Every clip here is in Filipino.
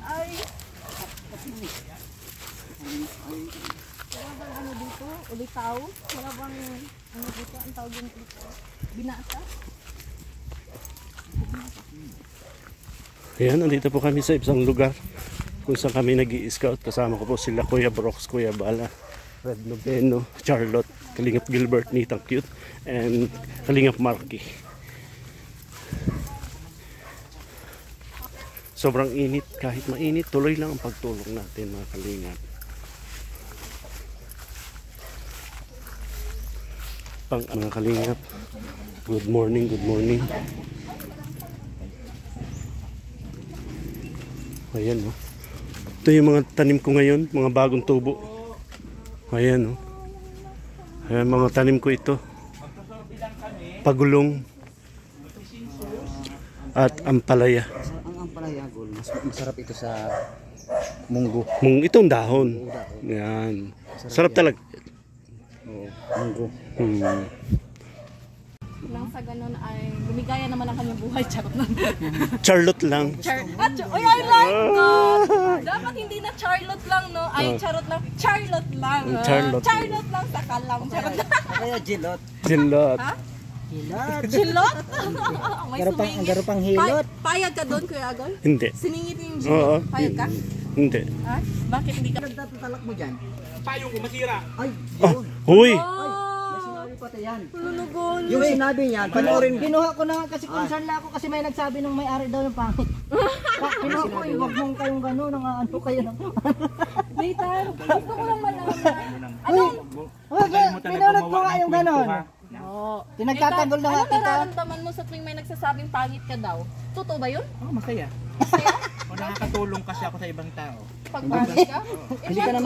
ay. Wala bang ano dito? Ulitaw? Wala bang ano dito? Ang tawag yung dito? Binata? Ayan, nandito po kami sa isang lugar kung saan kami nag-i-scout. Kasama ko po sila Kuya Brox, Kuya Bala, Red Noveno, Charlotte, Kalingap Gilbert, Nitang Cute, and Kalingap Marky. Sobrang init, kahit mainit, tuloy lang ang pagtulong natin mga Kalingap. Mga Kalingap, good morning, good morning. Ayan o. Ito yung mga tanim ko ngayon, mga bagong tubo. Ayan o. Ayan mga tanim ko ito. Pagulong at ampalaya. Ang ampalaya, Gol, mas masarap ito sa munggo. Itong dahon. Ayan. Sarap talaga. Oo, munggo. Nang sa ganun ay lumigaya naman ang kanyang buhay. Charot lang. Charlotte lang. Ay, I like that! Dapat hindi na Charlotte lang, no? Ay, charot lang. Charlotte lang. Charlotte. Charlotte lang sa kalam. Charot lang. Kaya Gilot. Charlotte. Ha? Gilot. Chilot? May Ang sumingit. garapang hilot. Payag ka doon, Kuya Agol? Hindi. Siningit yung Oo. Gilot. Payag ka? Hindi. Ha? Bakit hindi ka? Nagtatalak mo dyan? Payong ko masira. Ay, Oh, yun. huy! May sinabi pati yan. Lulugon. Yung sinabi niya, panoorin mo. Kinuha ko na kasi concern lang ako kasi may nagsabi nung may-ari daw ng pangit. Kinuha ko eh, wag mong kayong gano'n, ano kayo ng... Nathan, gusto ko lang malaman. Anong? Pinunod ko nga yung gano'n. Oo. Tinagtatanggol na nga Ano kita. nararamdaman mo sa tuwing may nagsasabing pangit ka daw? Totoo ba yun? Oh, masaya. Masaya? O nakakatulong kasi ako sa ibang tao. Pag pangit ka?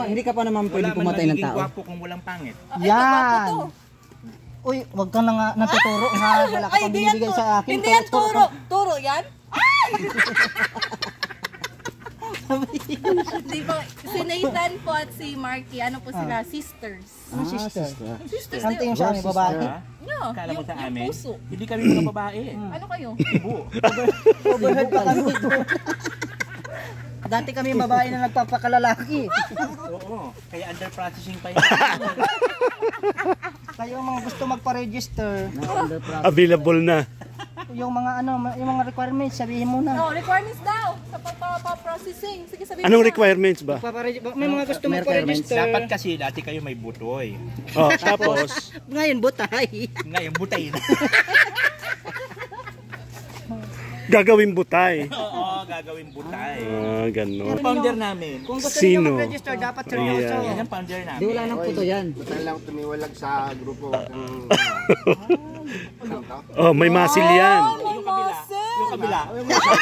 Hindi ka pa naman pwede Wala man pumatay ng nagiging tao. gwapo kung walang pangit. Yan. Uy, wag ka na nga natuturo ha. Wala ka pang binibigay sa akin. Hindi yan turo. Turo yan? Di ba, si Nathan po at si Marky, ano po sila? Sisters. Sister. Sisters Ang na tingin sa amin, babae. Ha? Yeah, Kala mo sa yung amin? puso. Hindi kami mga babae. Ano kayo? Ibo. Overhead pa kami. Dati kami babae na nagpapakalalaki. Oo. Kaya under processing pa yan. Kayo mga gusto magpa-register. Available na. Yung mga yung mga requirements, sabihin mo na. No, requirements daw sa pagpa-processing. Sige, sabihin Anong mo na. requirements ba? May mga gusto magpa-register. Dapat kasi dati kayo may butoy. Oh, tapos Ngayon, butay. Ngayon butay na. gagawin butay. Oo, gagawin butay. Ah, ganun. Founder namin. Kung gusto Sino? niyo mag-register, dapat seryoso. Yan ang founder namin. Di wala nang puto yan. Basta lang tumiwalag sa grupo. Oh, may masil yan. Yung kabila. Yung kabila.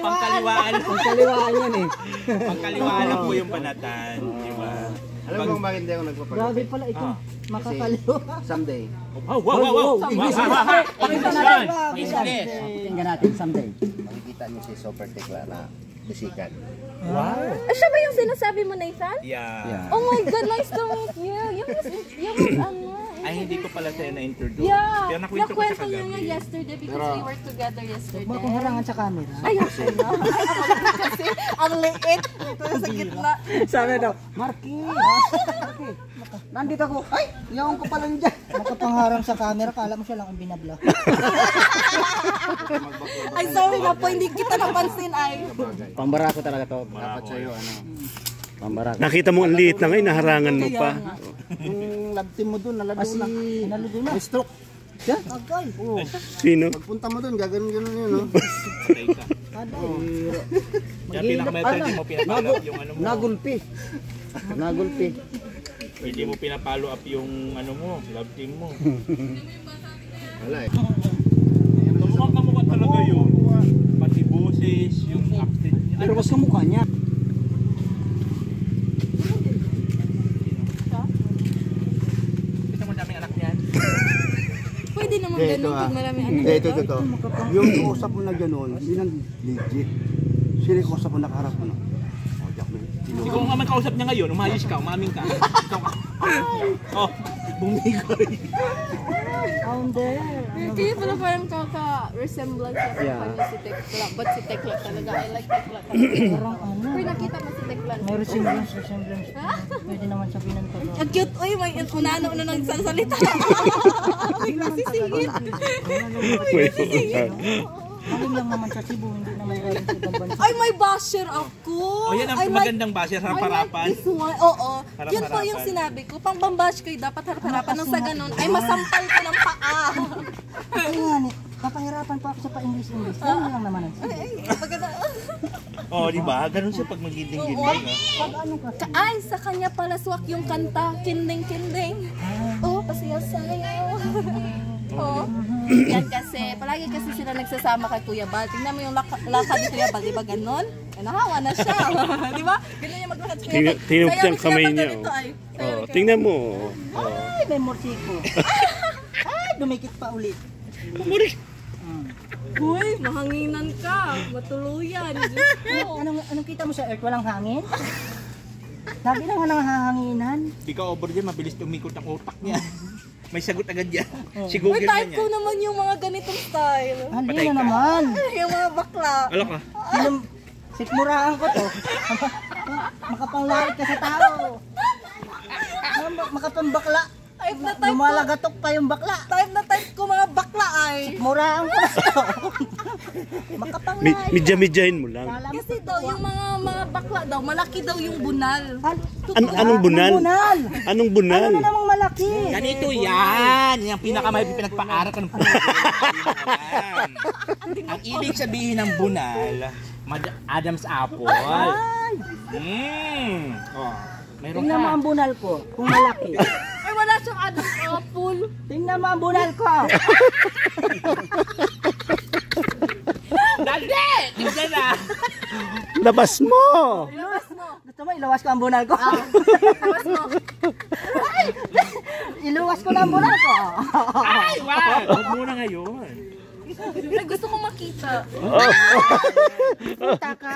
Pangkaliwaan. Pagkaliwaan yan eh. Pangkaliwaan lang po yung banatan. Di ba? Alam mo bakit hindi ako nagpapagawa? Grabe pala ito. Makakaliwa. Someday. Oh, wow, wow, wow. English. English yan. English. Tingnan natin someday. Makikita niyo si Super Tekla na bisikan. Siya ba yung sinasabi mo, Nathan? Yeah. Oh my God, nice to meet you. Yung ano. Ay, hindi ko pala sa'yo na-introduce. Yeah, Kaya nakwento ko sa nakwento niya kagabi. yesterday because we were together yesterday. Huwag kong harangan sa camera. Ay, ako na. Kasi ang liit. Ito sa gitna. Sabi daw, Marky. Marky. Nandito ako. Ay, yaong ko pala dyan. Nakapangharang sa camera, kala mo siya lang ang binabla. Ay, sorry na po, hindi kita napansin ay. Pambarako talaga to. Dapat sa'yo, ano. Pambarako. Nakita mo ang liit na ngayon, naharangan mo pa. Yung lab team mo dun, nalado na. Nalado na. May stroke. Siya? Agay. Oo. Sino? Pagpunta mo dun, gaganon-ganon yun, no? Patay ka. Kaya pinaka-method mo pinapalo up yung ano mo. Nagulpi. Nagulpi. Hindi mo pinapalo up yung ano mo, love team mo. Wala eh. Mukhang kamukha talaga yun. Pati boses, yung accent niya. Pero mas kamukha niya. Kita mo daming anak niyan. Pwede naman ganun pag marami ano. Hindi, ito. Yung kausap mo na gano'n, yun ang legit. Sino yung kausap mo nakaharap mo na? Oh, Jack, man. Ikaw nga man kausap niya ngayon, umayos ka, umaming ka. Ikaw ka. Oh, bumigoy. Founder. Kaya pala parang kaka-resemblance sa kanya si Tekla. But si Tekla talaga. I like Tekla talaga. Parang ano. Pero nakita mo si Tekla. May resemblance. Pwede naman sabihin ng totoo. Ang cute. Uy, may unano na nagsasalita. May nasisingit. Galing lang naman sa Cebu, hindi naman galing sa ibang bansa. Ay, may basher ako. Oh, yan ang I magandang basher, I harap-harapan. like this one. Oo. Harap-harapan. Yun po yung sinabi ko. Pang bambash kayo, dapat harap-harapan. Nang sa ganun, ay masampal ko ng paa. Ay nga, papahirapan pa ako sa pa-English. Ganun lang naman. Oh, di ba? Ganun siya pag maginding-ginding. Pag ano ka? Ay, sa kanya pala swak yung kanta. Kinding-kinding. Oh, pasiyaw-sayaw. Oh. Yan kasi, palagi kasi sila nagsasama kay Kuya Bal. Tingnan mo yung lakad ni Kuya Bal, di ba ganon? Eh, nahawa na siya. Di ba? Ganun yung maglakad si Kuya Bal. Tingnan mo Sayaw yung siya kamay pag niya. ganito, ay. Oh, tingnan mo. Ay, may morsiko. Ay, dumikit pa ulit. Uy, mahanginan ka. Matuluyan. Diyos ko. Anong kita mo sa Earth? Walang hangin? Sabi na walang hahanginan. Di ka over dyan, mabilis tumikot ang utak niya. May sagot agad yan. Si Uy, Google na type ko niya. naman yung mga ganitong style. Hali Patay na ka. naman. Yung mga bakla. Alok ka. Sikmuraan ko to. Makapanglarit ka sa tao. Makapambakla. Type na type ko. Lumalagatok pa yung bakla. Type na type ko mga bakla ay. Muraan ko to. Makapanglarit. Midya-midyahin mo lang. Kasi daw yung mga bakla daw, malaki daw yung bunal. Anong bunal? Bunal. Anong Ano bunal? na namang malaki? Ganito yan! Yung pinakamahirap pinagpaaral ka ng Ang ibig sabihin ng bunal, Adam's apple. Oh, mayroon Tingnan mo ka. ang bunal ko, kung malaki. Ay, wala siyang Adam's apple. Tingnan mo ang bunal ko. Dali! Tignan na! Labas mo! Labas mo. Gusto mo ilawas ko ang bunal ko? Labas mo. Iluwas ko na ang bunal ko. Ay, wow! Huwag muna ngayon. Ay, gusto ko makita. Kita ka.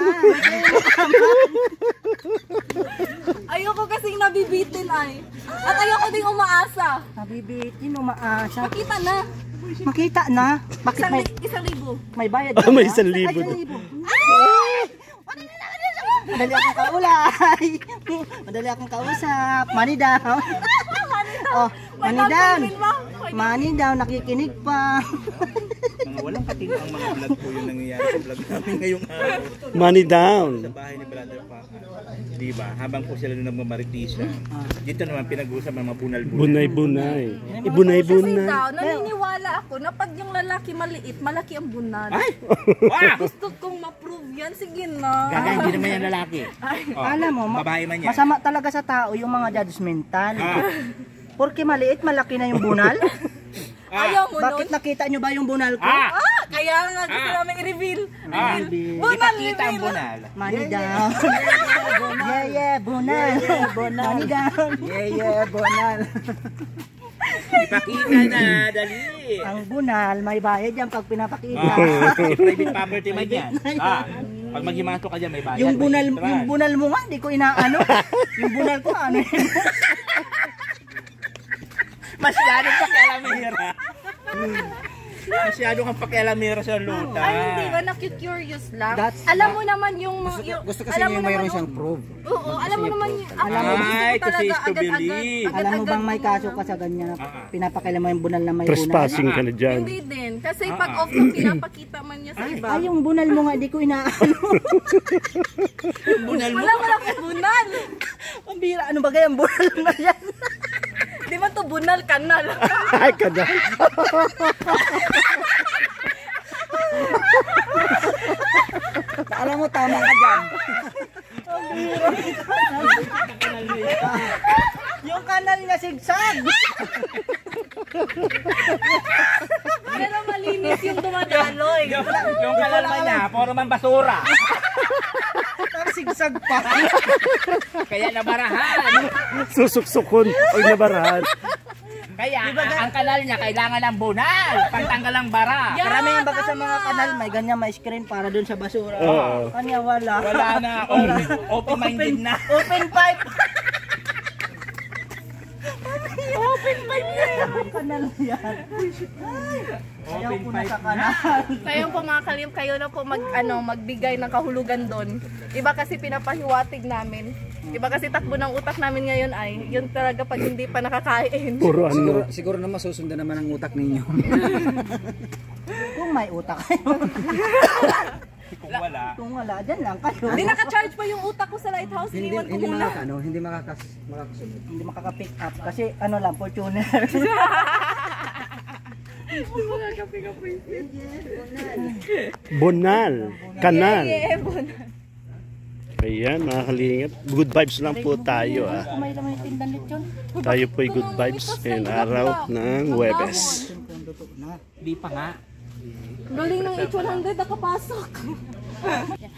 Ayoko kasing nabibitin ay. At ayoko ding umaasa. Nabibitin, umaasa. Makita na. Makita na. Bakit may, 1,000. may bayad Oh, ka may ba? 1,000 Ay, doon. 1,000. Madali akong kaulay. Madali akong kausap. Money down. Oh, money down. Money down, nakikinig pa. Mga walang katingin ang mga vlog po yung nangyayari sa vlog namin ngayong araw. Money down. Sa bahay ni Brother Paka. Di ba? Habang po sila nagmamaritisya. Dito naman pinag-uusapan ng mga bunal-bunal. Bunay-bunay. Kasi Ibunay-bunay. daw, naniniwala ako na pag yung lalaki maliit, malaki ang bunal. Ay! Wow! Gusto kong ma-prove yan. Sige na. Gaga, hindi naman yan lalaki. Oh, Alam mo, babae man yan. masama talaga sa tao yung mga judgmental. Ah. Porque maliit, malaki na yung bunal. Ayaw mo Bakit nun? nakita nyo ba yung bunal ko? Ah! Kaya nga gusto namin i-reveal. Ah! Bunal Ipakita ang reveal. bunal. Money down. Yeah, bunal. Money down. Yeah, bunal. Ipakita na, dali. Ang bunal, may bayad yan pag pinapakita. Si private property man yan. Pag maghimato ka dyan, may bayad. Yung bunal, may yung bunal mo nga, di ko inaano. Yung bunal ko, ano yun? Masyadong pakialamera. Masyado kang pakialamera sa luta. Ay, hindi ba? Naku-curious lang. That's- Alam mo naman yung... Gusto kasi alam niya mo mayroon naman siyang proof. Oo, alam mo naman yung... Alam mo, Ay, kasi is to believe. Alam mo bang may kaso ka sa ganyan? Pinapakailan mo yung bunal na may bunal? Trespassing ka na dyan. Hindi din. Kasi pag off na pinapakita man niya sa iba. Ay, yung bunal mo nga, di ko inaano. Bunal mo. Wala malaki bunal. Ang bira, ano ba kaya ang bunal na yan? Di ba to bunal kanal? Ay, kada. Alam mo, tama ka dyan. Yung kanal niya sigsag. Pero malinis yung dumadaloy. Yung kalalman niya, puro man basura. Tapos sigsag pa. Kaya nabarahan. Susuksukon. Huwag nabarahan. Kaya ang kanal niya kailangan ng bunal. Pagtanggal ang bara. Karamihan baga sa mga kanal, may ganyan, may screen para dun sa basura. Oo. Kanya wala. Wala na. Open-minded na. Open pipe. Kanal yan. Ay, ayaw ko na sa kanal. Kayo po mga kalim, kayo na po magbigay ng kahulugan doon. Iba kasi pinapahiwatig namin. Iba kasi takbo ng utak namin ngayon ay, yun talaga pag hindi pa nakakain. Puro ano. Siguro na masusundan naman ang utak ninyo. Kung may utak kayo. Kung wala, dyan lang kayo. Hindi naka-charge pa yung utak ko sa lighthouse, iniwan ko muna. Hindi makakasunod. Hindi makaka-pick up kasi ano lang, Fortuner. Bonal. Kanal. Yeah, bonal. Ayan, mga kalingap. Good vibes lang po tayo. Kung may laman yung tindan lechon. Tayo po ay good vibes ngayong araw ng Huwebes. Di pa nga. Galing ng 800 nakapasok.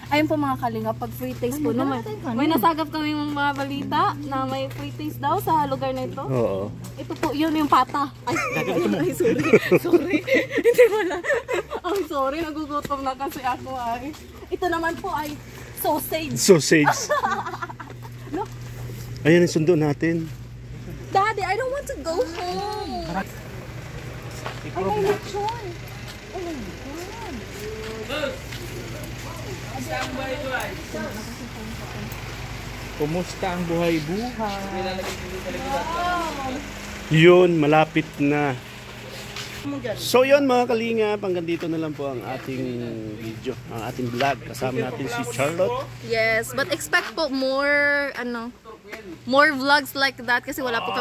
Ayun po mga kalinga, pag free taste po naman. May nasagap kami mga balita na may free taste daw sa lugar na ito. Oo. Ito po, yun yung pata. Ay, sorry. Sorry. Hindi wala. Ay, sorry. Nagugutom na kasi ako ay. Ito naman po ay sausage. Sausage. Ayan ang sundo natin. Daddy, I don't want to go home. Ay, may lechon. Oh my God. Kumusta ang buhay-buhay? Yun, malapit na. So yun mga kalingap, hanggang dito na lang po ang ating video, ang ating vlog. Kasama natin si Charlotte. Yes, but expect po more more vlogs like that kasi wala po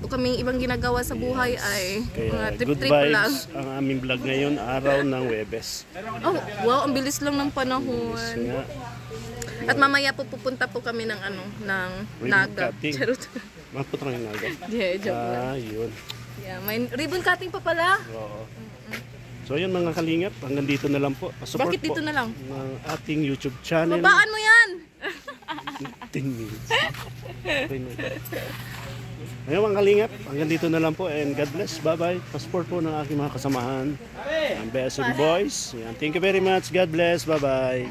kaming ibang ginagawa sa buhay ay Kaya mga good trip-trip lang. vibes ang aming vlog ngayon, araw ng Huwebes. Oh, wow, ang bilis lang ng panahon. Yes, nga. At mamaya po pupunta po kami ng ng Ribbon Naga. cutting. Charot. Maputra yung naga. Yeah, joke lang. Yun. Yeah, may ribbon cutting pa pala. Oo. So yun mga kalingap, hanggang dito na lang po. Support Bakit dito po na lang? ng ating YouTube channel. Babaan mo yan! 10 minutes. Ngayon mga kalingap, hanggang dito na lang po and God bless. Bye-bye. Passport po ng aking mga kasamahan. Ang Best Boys. Yan. Thank you very much. God bless. Bye-bye.